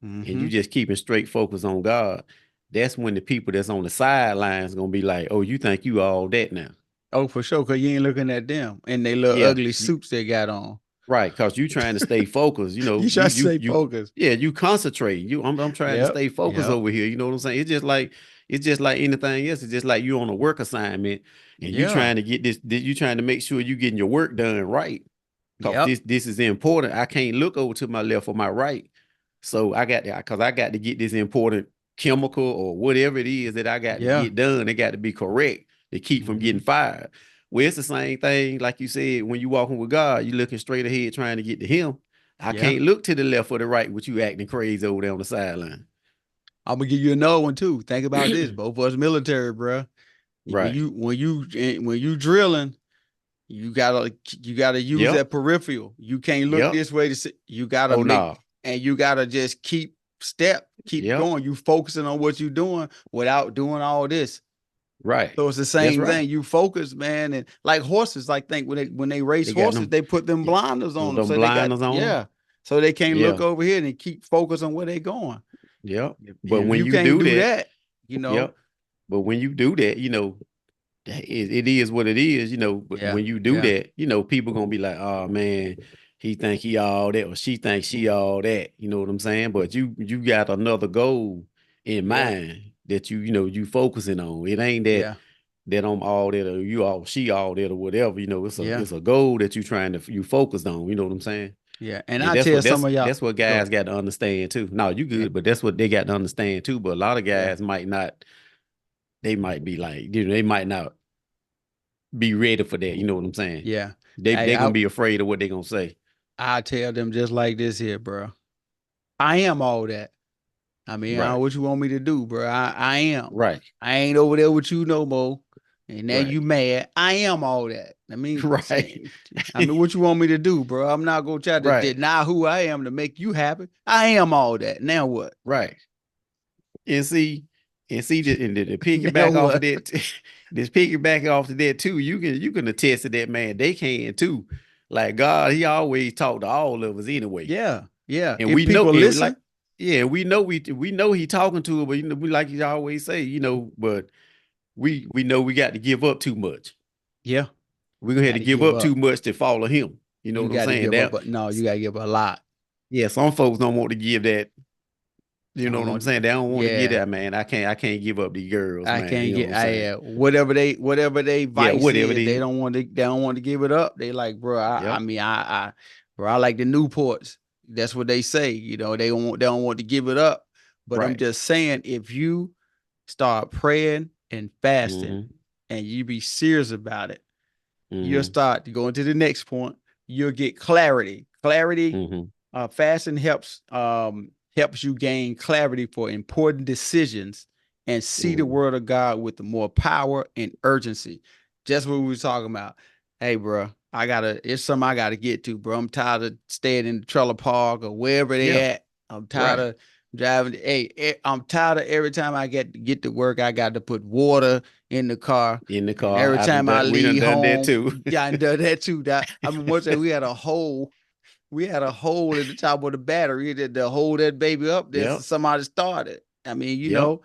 and you Hmm. just keeping straight focus on God, that's when the people that's on the sidelines gonna be like, "Oh, you think you all that now?" Oh, for sure. Cause you ain't looking at them and they little Yeah, ugly suits they got on. right. Because you trying to stay focused. You try to stay focused. yeah, you concentrate. I'm trying to Yep. stay focused Yep. over here. You know what I'm saying? It's just like anything else. It's just like you on a work assignment and you Yeah. trying to get you trying to make sure you getting your work done right. Because Yep. this is important. I can't look over to my left or my right. So I got to get this important chemical or whatever it is that I got to Yeah. get done. It got to be correct to keep from getting Hmm. fired. Well, it's the same thing, like you said, when you walking with God, you looking straight ahead trying to get to Him. I Yeah. can't look to the left or the right with you acting crazy over there on the sideline. I'm gonna give you another one too. Think about this. Both of us military, bro. When Right. you drilling, you gotta use Yep. that peripheral. You can't look Yep. this way to see. You gotta Oh make no. and you gotta just keep Yep. going. You focusing on what you're doing without doing all this. Right. So it's the That's same right. thing. You focus, man, and like horses, like think when they race They got horses, them, they put them blinders on them. them So they got blinders on them. yeah. So they can't look Yeah. over here and keep focused on where they going. Yep. But If when you you can't do do that, that, you know, yep. But when you do that, it is what it is, but yeah, when you do yeah, that, people gonna be like, oh man, he think he all that or she think she all that, you know what I'm saying? But you got another goal in yeah, mind that you focusing on. It ain't that yeah, I'm all that or you all she all that or whatever, yeah, it's a goal that you focused on, you know what I'm saying? yeah. And And I tell some of y'all, that's what go. guys got to understand too. No, you Yeah, good, but that's what they got to understand too. But a lot of yeah, guys might not, they might be like, they might not be ready for that. You know what I'm saying? yeah. Hey, They're gonna be afraid of what they're gonna say. I tell them just like this here, bro. I am all that. I mean, Right, what you want me to do, bro? I am. right, I ain't over there with you no more. And now right, you mad. I am all that. I mean, right, what you want me to do, bro? I'm not gonna try to right, deny who I am to make you happy. I am all that. Now what? right. And see, and to Now piggyback off of what? that, Just piggybacking off of that too, you can attest to that, man. They can too. Like God, He always talked to all of us anyway. Yeah, yeah. And If we know, people and like, listen, yeah, we know He talking to us, but we like you always say, but we know we got to give up too much. yeah, We're gonna have got to to give give up too up. much to follow Him. You know You what I'm got to saying? give up, That but no, you got to give up a lot. yeah, some folks don't want to give that. You I know don't what I'm want, saying? They don't want to get yeah. that, man. I can't give up the girls, I man. can't You know get. what I'm I saying? whatever they Yeah, vice whatever is. They they. don't want to. They don't want to give it up. They like, bro. I Yep. mean, bro. I like the Newports. That's what they say. They don't want. They don't want to give it up. But I'm Right. just saying, if you start praying and fasting, Mm-hmm. and you be serious about it, you'll Mm-hmm. start going to the next point. You'll get clarity. Clarity. Mm-hmm. Fasting helps you gain clarity for important decisions and see the Mm-hmm. word of God with more power and urgency. Just what we were talking about. Hey, bro, it's something I gotta get to, bro. I'm tired of staying in the trailer park or wherever they Yeah. at. I'm tired Right. of driving. Hey, I'm tired of every time I get to work, I got to put water in the car. In the And car. every I done time I done. We done leave done that home, too. yeah, I done that too. I mean, one time we had a hole in the top of the battery to hold that baby up there so Yep. somebody started. I mean, Yep.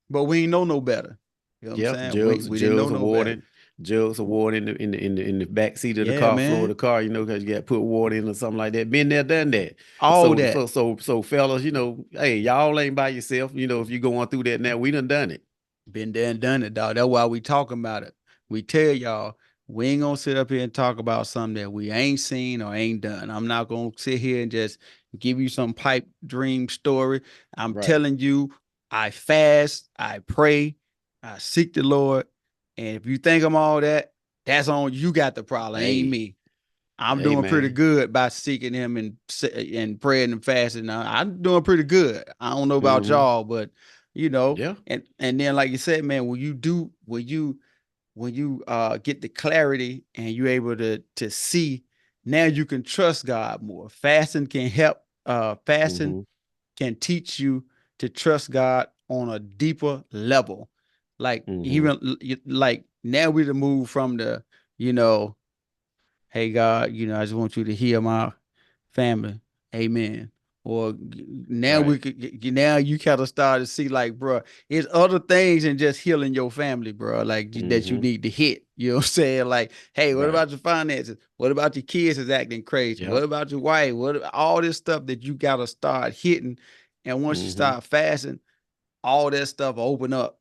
but we ain't know no better. You know what I'm Yep. saying? We Jugs, we didn't know jugs of no water, better. jugs of water in the back seat of the Yeah, car, floor of man. the car. Because you got to put water in or something like that. Been there, done that. All So that. so so so fellas, hey, y'all ain't by yourself. If you're going through that now, we done it. Been there and done it, dog. That's why we talking about it. We tell y'all we ain't gonna sit up here and talk about something that we ain't seen or ain't done. I'm not gonna sit here and just give you some pipe dream story. I'm Right. telling you, I fast, I pray, I seek the Lord. And if you think I'm all that, that's on you got the problem, ain't Hey, me. I'm hey, doing pretty man. good by seeking him and praying and fasting. Now, I'm doing pretty good. I don't know about Mm-hmm. y'all, but Yeah. and then like you said, man, when you get the clarity and you're able to see, now you can trust God more. Fasting can help. Fasting Mm-hmm. can teach you to trust God on a deeper level. Like Mm-hmm. even like now we to move from the you know hey God, I just want you to heal my family. Amen. Or now we Right. could now you kind of start to see like, bro, it's other things than just healing your family, bro. Like that you Mm-hmm. need to hit. You know what I'm saying? Like, hey, what Right. about your finances? What about your kids is acting crazy? What Yep. about your wife? All this stuff that you gotta start hitting. And once you Mm-hmm. start fasting, all that stuff open up.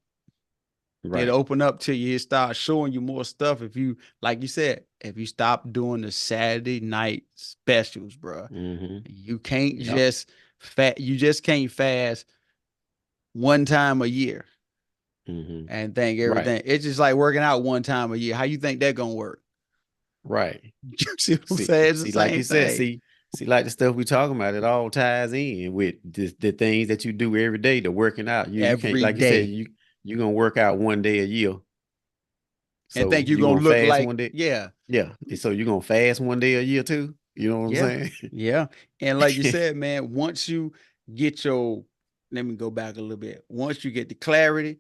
It Right. open up to you. It start showing you more stuff. If you, like you said, if you stop doing the Saturday night specials, bro, Mm-hmm. you can't Yep. just You just can't fast one time a year Mm-hmm. and think Right. everything. It's just like working out one time a year. How you think that gonna work? Right. You see what I'm See, saying? It's the see, like same you said, thing. see, like the stuff we talking about, it all ties in with the things that you do every day, the working out. You can't, Every like you said, day, you gonna work out one day a year. and So think you're you gonna gonna look fast like, one day. yeah, Yeah. So you gonna fast one day a year too. You know what I'm yeah, saying? yeah. And like you said, man, once you get your, let me go back a little bit. Once you get the clarity,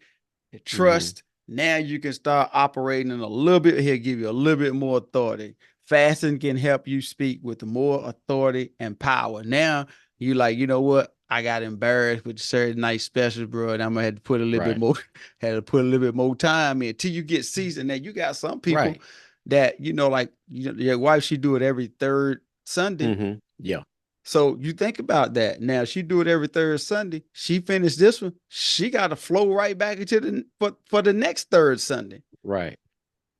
the Mm-hmm. trust, now you can start operating in a little bit. He'll give you a little bit more authority. Fasting can help you speak with more authority and power. Now you like, you know what? I got embarrassed with certain night specials, bro, and I'm gonna have to put a little bit Right. more, had to put a little bit more time in till you get seasoned. Now you got some people Right. that like your wife, she do it every third Sunday. Mm-hmm. Yeah. So you think about that. Now she do it every third Sunday. She finished this one. She got to flow right back into for the next third Sunday. Right.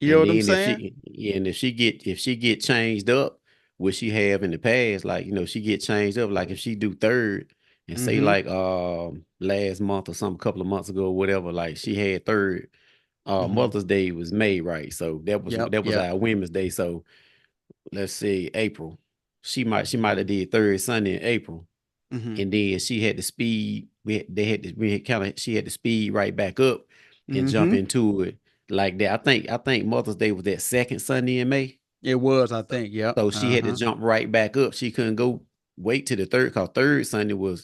You know And what I'm then saying? if she get changed up, what she have in the past, like she get changed up, like if she do third and say Mm-hmm. like last month or some couple of months ago or whatever, like she had third, Mm-hmm. Mother's Day was May, right? So that was Yep. that was Yep. our Women's Day. So let's say April. She might have did third Sunday in April. Mm-hmm. And then she had the speed. We had kind of she had the speed right back up and jump Mm-hmm. into it like that. I think Mother's Day was that second Sunday in May. It was, I think. Yep. So she had to Uh-huh. jump right back up. She couldn't go wait to the third, because third Sunday was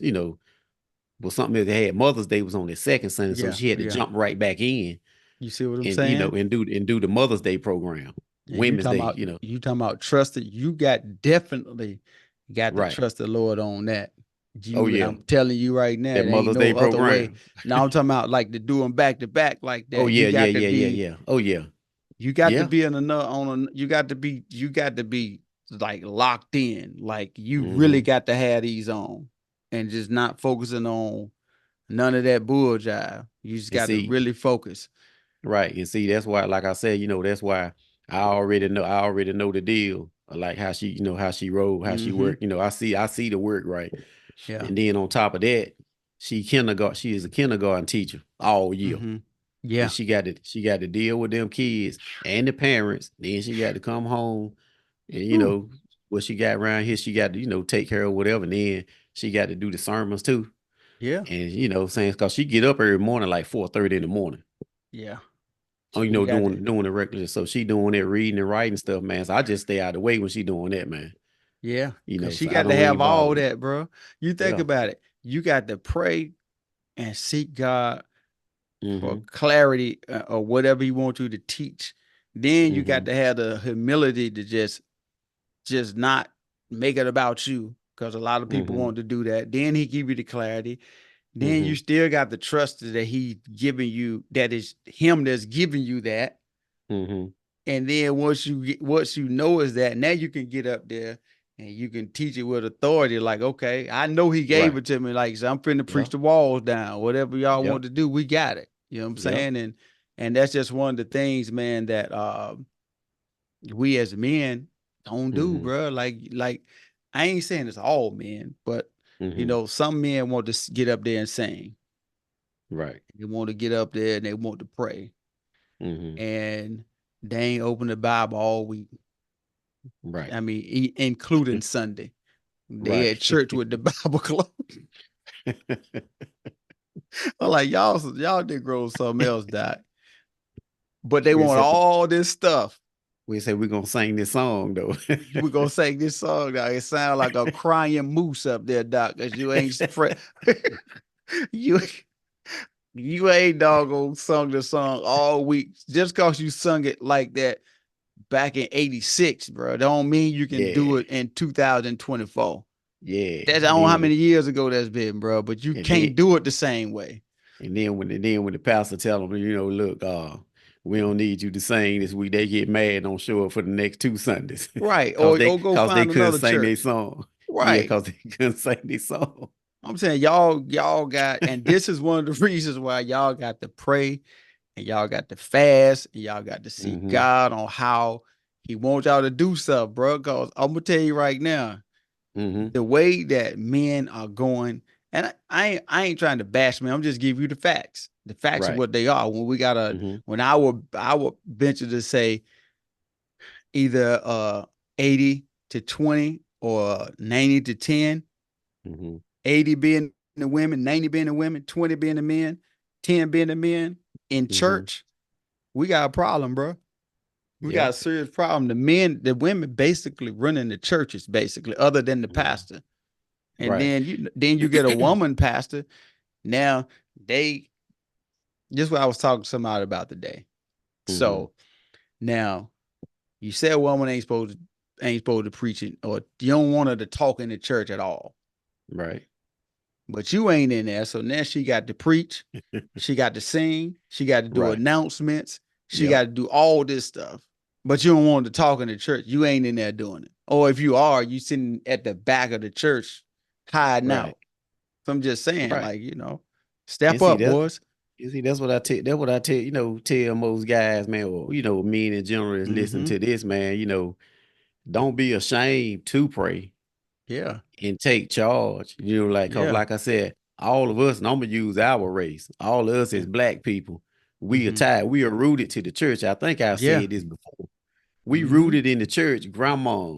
something that they had. Mother's Day was on the second Sunday, so Yeah. she had to Yeah. jump right back in. You see what I'm and saying? and do the Mother's Day program, And you Women's talking Day, about you talking about trusted. You got definitely got to right. trust the Lord on that. Oh yeah, I'm telling you right now, that it ain't Mother's no Day other way. program. Now I'm talking about like to do them back to back like Oh that. yeah, yeah, yeah, yeah, yeah. Oh yeah, You got to yeah. be in another on a, you got to be like locked in. Like you really Mm-hmm. got to have these on and just not focusing on none of that bull jive. You just And got to see, really focus. right, and see, that's why, like I said, that's why I already know the deal, like how she, how she roll, how she Mm-hmm. work. I see the work, right. Yeah. And then on top of that, she is a kindergarten teacher all year. Mm-hmm. And Yeah. she got to deal with them kids and the parents. Then she got to come home and Whew. what she got around here, she got to, take care of whatever. And then she got to do the sermons too. Yeah. And saying because she get up every morning like 4:30 in the morning. Yeah. Oh, You got to. doing the regular. So she doing it, reading and writing stuff, man. So I just stay out of the way when she doing that, man. Yeah. Cause she So I got to don't even have bother all with it. that, bro. You think Yeah. about it. You got to pray and seek God for Mm-hmm. clarity or whatever He wants you to teach. Then you got Mm-hmm. to have the humility to just not make it about you because a lot of people Mm-hmm. want to do that. Then He give you the clarity. Then Mm-hmm. you still got the trust that He giving you. That is Him that's giving you that. Mm-hmm. And then once you know is that, now you can get up there and you can teach it with authority. Like, okay, I know He gave Right. it to me. Like, so I'm finna preach Yep. the walls down. Whatever y'all Yep. want to do, we got it. You know what I'm Yep. saying? And that's just one of the things, man, that we as men don't do, Mm-hmm. bro. Like I ain't saying it's all men, but Mm-hmm. some men want to get up there and sing. Right. They want to get up there and they want to pray, Mm-hmm. and they ain't open the Bible all week. Right. I mean, including Sunday. They Right. at church with the Bible closed. I'm like, y'all did grow something else, Doc. But they we want said all this stuff. we said we're gonna sing this song though. We're gonna sing this song, Doc. It sounds like a crying moose up there, Doc, because you ain't you you ain't doggone sung the song all week. Just cause you sung it like that back in 86, bro. Don't mean you can do Yeah. it in 2024. Yeah. That's I And don't know then how when the many years ago that's been, bro, but you and then can't do it the same way. when the pastor tell them, look, we don't need you to sing this week, they get mad and don't show up for the next 2 Sundays. Right. cause they Or go cause they find couldn't another sing their church. song. Yeah, Right. cause they couldn't sing their song. I'm saying y'all got, and this is one of the reasons why y'all got to pray and y'all got to fast and y'all got to seek Mm-hmm. God on how He wants y'all to do stuff, bro. Cause I'm gonna tell you right now, Mm-hmm. the way that men are going, and I ain't trying to bash men. I'm just giving you the facts. The facts of Right. what they are. When we got Mm-hmm. when I would venture to say either 80 to 20 or 90 to 10, Mm-hmm. 80 being the women, 90 being the women, 20 being the men, 10 being the men. In Mm-hmm. church, we got a problem, bro. We got a Yep. serious problem. The women basically running the churches, basically, other than the Mm-hmm. pastor. And Right. then you get a woman pastor. Now they this is what I was talking to somebody about today. Mm-hmm. So now you say a woman ain't supposed to preach it, or you don't want her to talk in the church at all. Right. But you ain't in there. So now she got to preach, she got to sing, she got to do Right. announcements, she got Yep. to do all this stuff. But you don't want to talk in the church. You ain't in there doing it. Or if you are, you sitting at the back of the church hiding Right. out. So I'm just saying, Right. like, And step see up, that boys. you see that's what I tell most guys, man, or men in general is listening Mm-hmm. to this, man, don't be ashamed to pray Yeah. and take charge. Cause Yeah. like I said, all of us, and I'm gonna use our race, all of us Yeah. as black people, Mm-hmm. we are rooted to the church. I think I Yeah. said this before. We Mm-hmm. rooted in the church, grandma,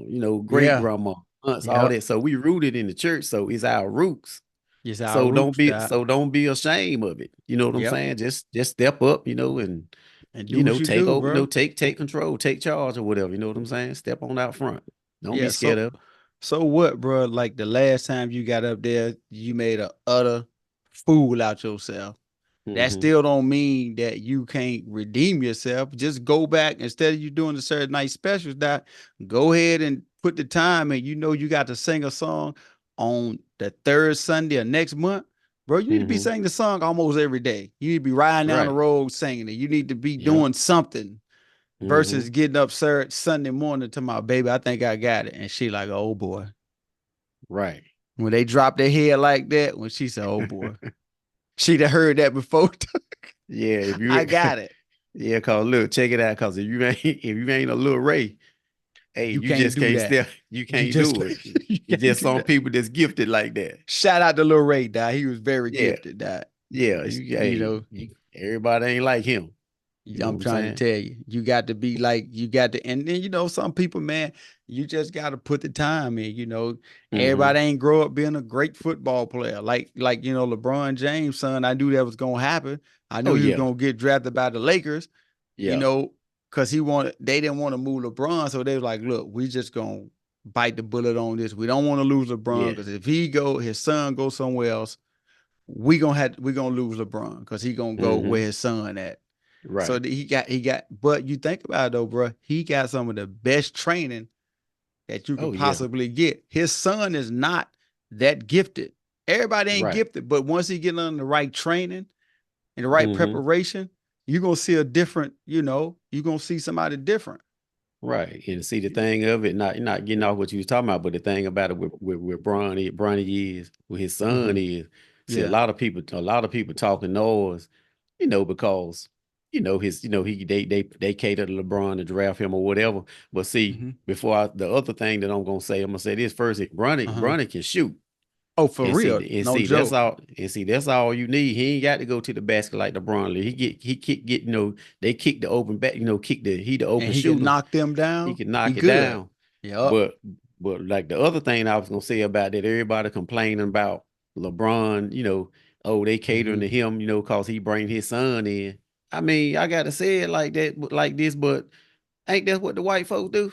great Yeah. grandma, aunts, all Yep. that. So we rooted in the church. So it's our roots. It's our So roots, that. don't be ashamed of it. You know what I'm Yep. saying? Just step up, and And do what you take do, over, bro. take control, take charge or whatever. You know what I'm saying? Step on out front. Don't be Yeah. scared So of it. so what, bro? Like the last time you got up there, you made a utter fool out yourself. That Mm-hmm. still don't mean that you can't redeem yourself. Just go back instead of you doing the Saturday night specials. That go ahead and put the time in. You know you got to sing a song on the third Sunday of next month, bro. You need to be Mm-hmm. singing the song almost every day. You need to be riding down the Right. road singing it. You need to be Yep. doing something Mm-hmm. versus getting up Sunday morning to my baby. I think I got it, and she like, oh boy. Right. When they drop their head like that, when she said, oh boy, she'd have heard that before. Yeah, if I you got it. yeah, cause look, check it out. Cause if you ain't a little Ray, hey, You you can't just do can't that. still you You can't just do it. can't, you It's can't just do some that. people that's gifted like that. Shout out to Lil Ray, Dad. He was very Yeah, gifted, Dad. yeah. It's, You everybody ain't like him. You know what I'm I'm trying to saying? tell you, you got to be like, you got to, and then, some people, man, you just got to put the time in, Mm-hmm. everybody ain't grow up being a great football player. Like, LeBron James' son, I knew that was going to happen. I Oh knew he was yeah, going to get drafted by the Lakers, you yeah, know, because they didn't want to move LeBron. So they was like, look, we just going to bite the bullet on this. We don't want to lose LeBron yeah. because if his son goes somewhere else, we gonna lose LeBron because he gonna go Mm-hmm. where his son at. So Right. but you think about it though, bro, he got some of the best training that you could Oh yeah. possibly get. His son is not that gifted. Everybody ain't Right. gifted, but once he get on the right training and the right Mm-hmm. preparation, you're gonna see a different, you're gonna see somebody different. Right. And see the thing of it, not getting off what you was talking about, but the thing about it with Bronny is, with his son Mhm. is, see Yeah. a lot of people talking noise, because they cater to LeBron to draft him or whatever. But see, Mhm. the other thing that I'm gonna say, I'm gonna say this first. Uh-huh. Bronny can shoot. Oh, for And see, real. and No see, that's joke. all. And see, that's all you need. He ain't got to go to the basket like LeBron. He get they kick the open back. He the And open he can shooter. knock them He down. can He knock it good. down. Yep. But like the other thing I was gonna say about that, everybody complaining about LeBron. Oh, they catering Mhm. to him. Cause he bring his son in. I mean, I gotta say it like that, like this, but ain't that what the white folks do?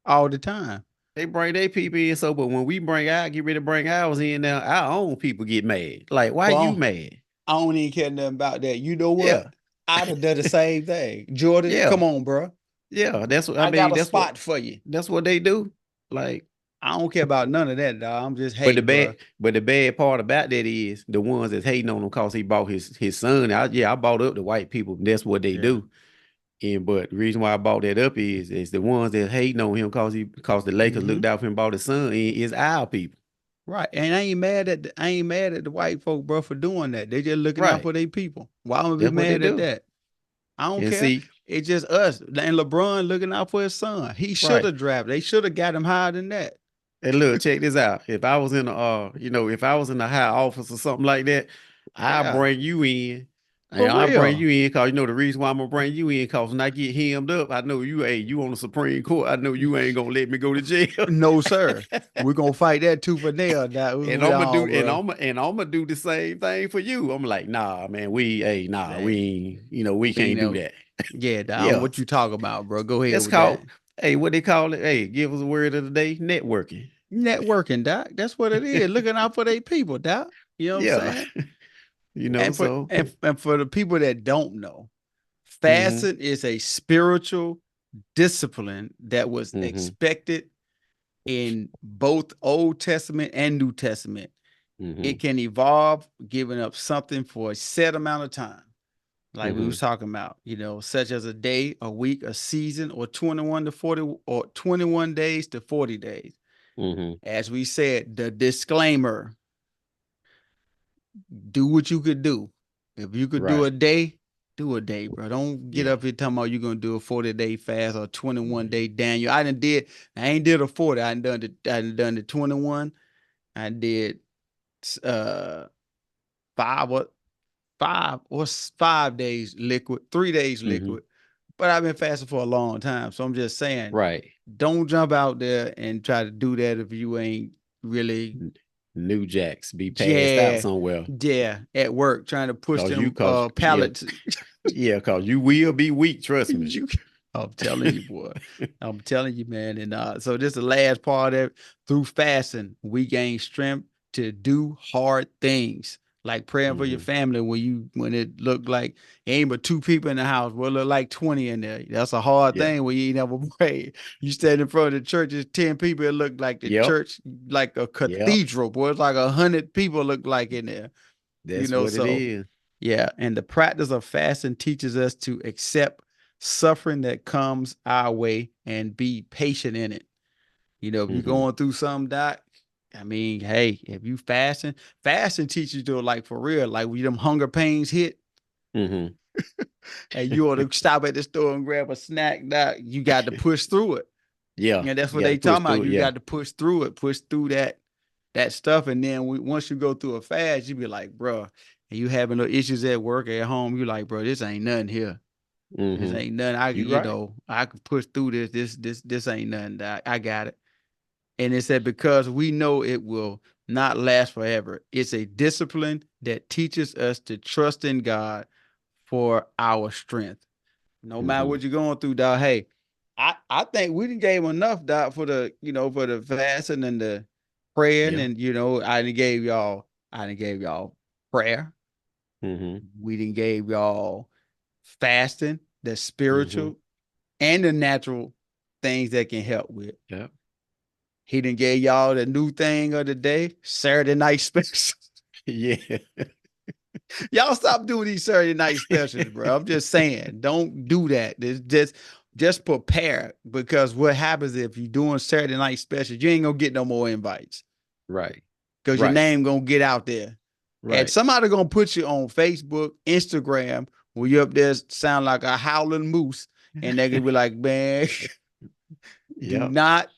All the time. They bring their people in, so but when we get ready to bring ours in now, our own people get mad. Like, why you Well, mad? I don't even care nothing about that. You know Yeah, what? I'd have done the same thing. Jordan, yeah, come on, bro. yeah. That's what I I got mean. a spot for you. That's what they do. Like, I don't care about none of that, dog. I'm just, but hey, bro. the bad part about that is the ones that's hating on him cause he bought his son. I bought up the white people. That's what they Yeah. do. And but the reason why I bought that up is the ones that hating on him cause the Lakers Hmm. looked out for him and bought his son is our people. Right. And I ain't mad at the white folk, bro, for doing that. They just looking out Right. for their people. Why would I be That's what they mad at do. that? I don't And care. see, It's just us. And LeBron looking out for his son. He should right. have drafted. They should have got him higher than that. And look, check this out. If I was in if I was in a high office or something like that, I Yeah. bring you in. And For I bring real. you in because the reason why I'm gonna bring you in because when I get hemmed up, I know you on the Supreme Court. I know you ain't gonna let me go to jail. No, sir. We're gonna fight that tooth and nail. That And we I'm gonna all, do bro. I'm gonna do the same thing for you. I'm like, nah, man, we Hey, ain't, we we can't do know. that. Yeah, dog, Yeah. what you talk about, bro? Go ahead That's with that. called, hey, what they call it? Hey, give us a word of the day, networking. Networking, doc. That's what it is. Looking out for their people, doc. You know what I'm Yeah. saying? And for So and for the people that don't know, mm-hmm, fasting is a spiritual discipline that was mm-hmm, expected in both Old Testament and New Testament. mm-hmm, It can evolve giving up something for a set amount of time. Like we mm-hmm, was talking about, such as a day, a week, a season, or 21 to 40 or 21 days to 40 days. mm-hmm. As we said, the disclaimer, do what you could do. If you could do Right. a day, do a day, bro. Don't get Yeah. up here talking about you're gonna do a 40-day fast or 21-day Daniel. I ain't did a 40. I done the 21. I did uh 5 or 5 days liquid, 3 days Mm-hmm. liquid. But I've been fasting for a long time. So I'm just saying, Right. don't jump out there and try to do that if you ain't really, New Jacks be passed out yeah, somewhere. yeah, at work trying to push them Yeah, pallets. yeah, cause you will be weak, trust me. You, I'm telling you, boy. I'm telling you, man. And so this is the last part of it. Through fasting, we gain strength to do hard things Like praying for your family when it looked like ain't but 2 people in the house. Well, look like 20 in there. That's a hard Yeah. thing when you ain't never prayed. You stand in front of the church, it's 10 people. It looked like the Yep. church, like a cathedral. Boy, it's like 100 people look like in there. That's what it So is. yeah. And the practice of fasting teaches us to accept suffering that comes our way and be patient in it. If you're going through something, Doc, I mean, hey, if you fasting teaches you, like, for real, like when them hunger pains hit and you want to stop at the store and grab a snack, Doc, you got to push through it. Yeah. And that's You what got to they push talking about. through it. You Yeah. got to push through it, push through that stuff. And then once you go through a fast, you be like, bro, and you having no issues at work, at home, you like, bro, this ain't nothing here. This ain't nothing. I can, You right. I can push through this. This ain't nothing. I got it. And it said, because we know it will not last forever. It's a discipline that teaches us to trust in God for our strength. No matter what you're going through, dog. Hey, I think we done gave enough, dog, for the, for the fasting and the praying. Yeah. And, I done gave y'all prayer. We done gave y'all fasting, the spiritual and the natural things that can help with. Yeah. He done gave y'all the new thing of the day, Saturday night special. Yeah. Y'all stop doing these Saturday night specials, bro. I'm just saying, don't do that. It's just prepare, because what happens if you're doing Saturday night specials, you ain't gonna get no more invites. Right. Because your name gonna get out there. Right. And somebody gonna put you on Facebook, Instagram, where you up there sound like a howling moose, and they gonna be like, man, do not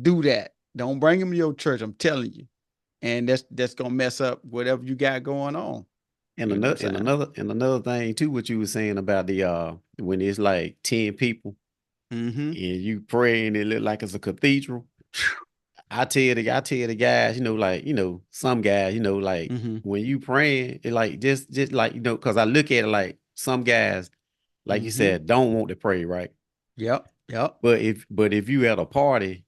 do that. Don't bring them to your church. I'm telling you. And that's gonna mess up whatever you got going on. And another thing too, what you were saying about the when it's like 10 people and you pray and it look like it's a cathedral. I tell the guys, like, some guys, like when you praying, it like just like, because I look at it like some guys, like you said, don't want to pray, right? Yep. But if you at a party,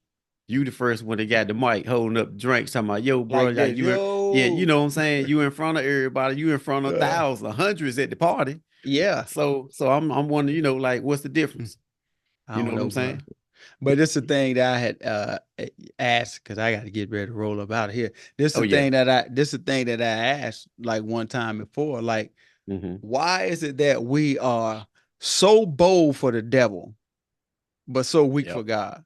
you the first one that got the mic holding up drinks, talking about, yo, bro, Like that, yeah, you know what I'm saying? You in front of everybody, you in front of thousands, hundreds at the party. Yeah. So I'm wondering, like, what's the difference? I don't know what I'm saying? But it's the thing that I had asked, because I got to get ready to roll up out of here. This is the thing that I asked, like, one time before, like, why is it that we are so bold for the devil, but so weak for God?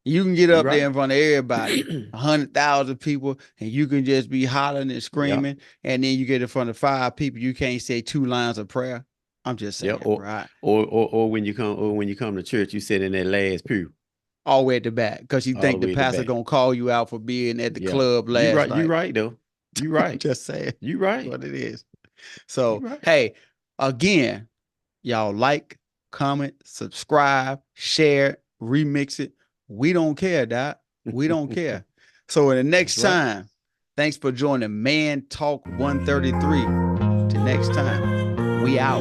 You can get up there in front of everybody, 100,000 people, and you can just be hollering and screaming. And then you get in front of 5 people, you can't say 2 lines of prayer. I'm just saying, right? Or when you come to church, you sit in that last pew, all the way at the back, because you think the pastor gonna call you out for being at the club last night. You right though. You right. Just saying. You right. What it is. So hey, again, y'all like, comment, subscribe, share, remix it. We don't care, Doc. We don't care. So in the next time, thanks for joining Man Talk 133. Till next time, we out.